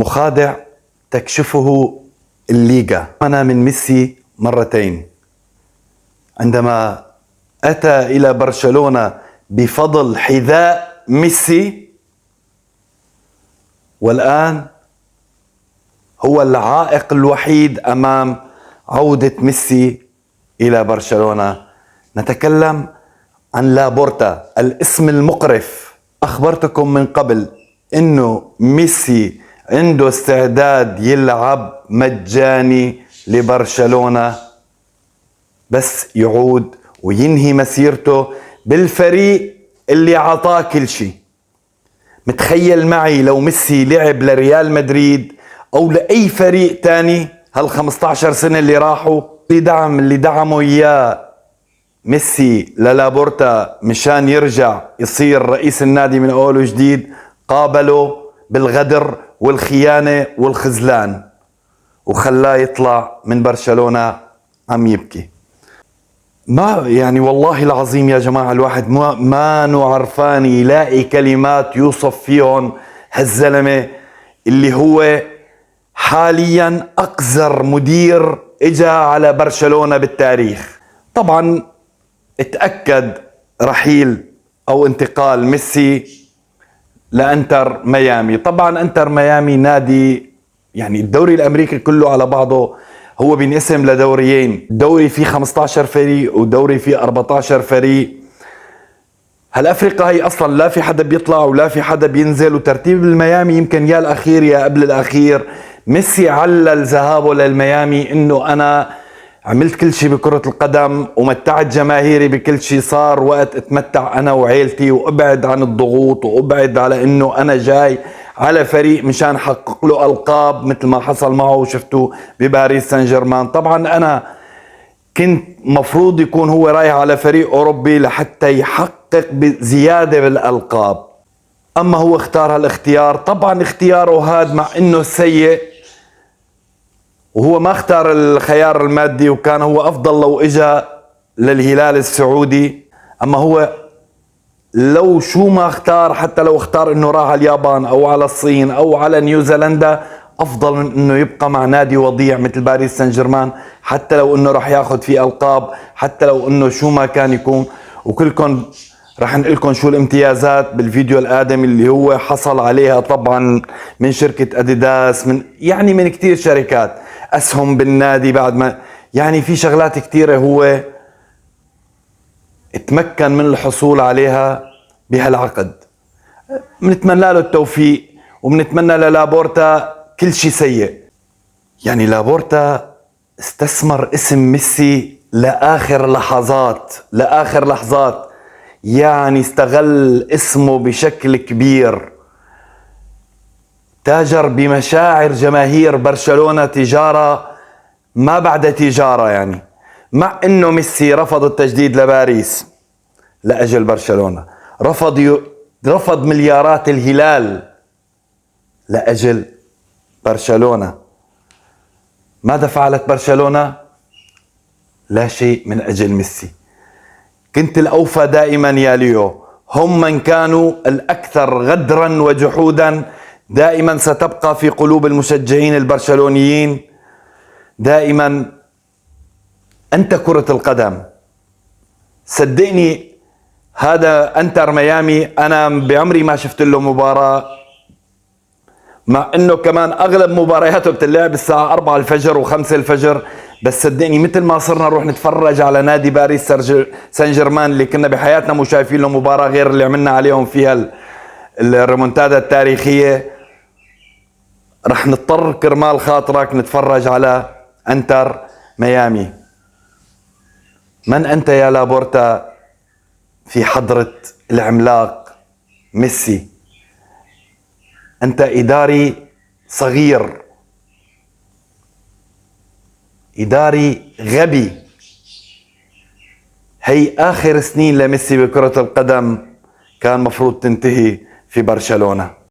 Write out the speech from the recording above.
مخادع تكشفه الليغا. أنا من ميسي مرتين عندما أتى إلى برشلونة بفضل حذاء ميسي، والآن هو العائق الوحيد أمام عودة ميسي إلى برشلونة. نتكلم عن لابورتا، الاسم المقرف. أخبرتكم من قبل إنه ميسي عنده استعداد يلعب مجاني لبرشلونة بس يعود وينهي مسيرته بالفريق اللي عطاه كل شيء. متخيل معي لو ميسي لعب لريال مدريد أو لأي فريق تاني هال15 سنة اللي راحوا، اللي دعموا إياه ميسي للابورتا مشان يرجع يصير رئيس النادي من أول وجديد، قابله بالغدر والخيانة والخذلان وخلاه يطلع من برشلونة عم يبكي. ما يعني والله العظيم يا جماعة الواحد ما نعرفان يلاقي كلمات يوصف فيهم هالزلمة اللي هو حاليا أقذر مدير اجا على برشلونة بالتاريخ. طبعا اتأكد رحيل أو انتقال ميسي لأنتر ميامي. طبعا أنتر ميامي نادي، يعني الدوري الأمريكي كله على بعضه هو بينقسم لدوريين، دوري فيه 15 فريق ودوري فيه 14 فريق. هالأفريقيا هي أصلا لا في حدا بيطلع ولا في حدا بينزل، وترتيب الميامي يمكن يا الأخير يا قبل الأخير. ميسي علل ذهابه للميامي إنه أنا عملت كل شيء بكرة القدم ومتعت جماهيري بكل شيء، صار وقت اتمتع أنا وعيلتي وأبعد عن الضغوط وأبعد على إنه أنا جاي على فريق مشان حقق له ألقاب مثل ما حصل معه وشفتوه بباريس سان جيرمان. طبعا أنا كنت مفروض يكون هو رايح على فريق أوروبي لحتى يحقق زيادة بالألقاب، أما هو اختار هالاختيار. طبعا اختياره هذا مع إنه سيء، وهو ما اختار الخيار المادي، وكان هو أفضل لو إجا للهلال السعودي. أما هو لو شو ما اختار، حتى لو اختار إنه راح على اليابان أو على الصين أو على نيوزيلندا، أفضل من إنه يبقى مع نادي وضيع مثل باريس سان جيرمان، حتى لو إنه راح ياخد فيه ألقاب، حتى لو إنه شو ما كان يكون. وكلكم راح نقول لكم شو الامتيازات بالفيديو الآدمي اللي هو حصل عليها، طبعا من شركة أديداس، من كتير شركات، أسهم بالنادي، بعد ما يعني في شغلات كتيرة هو اتمكن من الحصول عليها بهالعقد. بنتمنى له التوفيق وبنتمنى للابورتا كل شيء سيء. يعني لابورتا استثمر اسم ميسي لآخر لحظات، يعني استغل اسمه بشكل كبير، تاجر بمشاعر جماهير برشلونة تجارة ما بعد تجارة. يعني مع انه ميسي رفض التجديد لباريس لأجل برشلونة، رفض مليارات الهلال لأجل برشلونة. ماذا فعلت برشلونة؟ لا شيء من أجل ميسي. كنت الأوفى دائما يا ليو، هم من كانوا الأكثر غدرا وجحودا. دائما ستبقى في قلوب المشجعين البرشلونيين دائما أنت كرة القدم. صدقني هذا انتر ميامي انا بعمري ما شفت له مباراة، مع انه كمان اغلب مبارياته بتلعب الساعة 4 الفجر و5 الفجر، بس صدقني مثل ما صرنا نروح نتفرج على نادي باريس سان جيرمان اللي كنا بحياتنا مو شايفين له مباراة غير اللي عملنا عليهم فيها الريمونتادا التاريخية، رح نضطر كرمال خاطرك نتفرج على انتر ميامي. من انت يا لابورتا في حضرة العملاق ميسي؟ أنت إداري صغير، إداري غبي. هي آخر سنين لميسي بكرة القدم كان مفروض تنتهي في برشلونة.